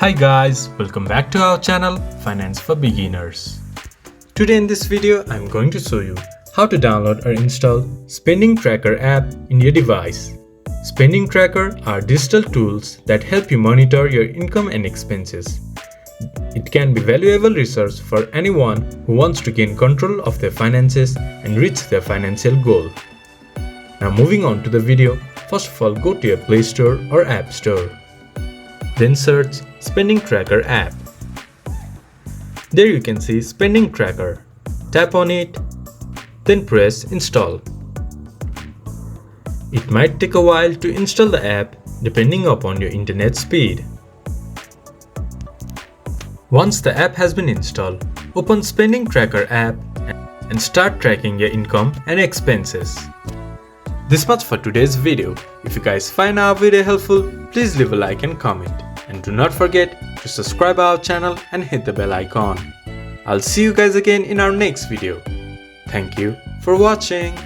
Hi guys, welcome back to our channel Finance for Beginners. Today in this video I'm going to show you how to download or install Spending Tracker app in your device. Spending Tracker are digital tools that help you monitor your income and expenses. It can be valuable resource for anyone who wants to gain control of their finances and reach their financial goal. Now moving on to the video, first of all go to your Play Store or App Store. Then search Spending Tracker app. There you can see Spending Tracker. Tap on it, then press install. It might take a while to install the app depending upon your internet speed. Once the app has been installed, open Spending Tracker app and start tracking your income and expenses. This much for today's video. If you guys find our video helpful, please leave a like and comment. And do not forget to subscribe our channel and hit the bell icon. I'll see you guys again in our next video. Thank you for watching.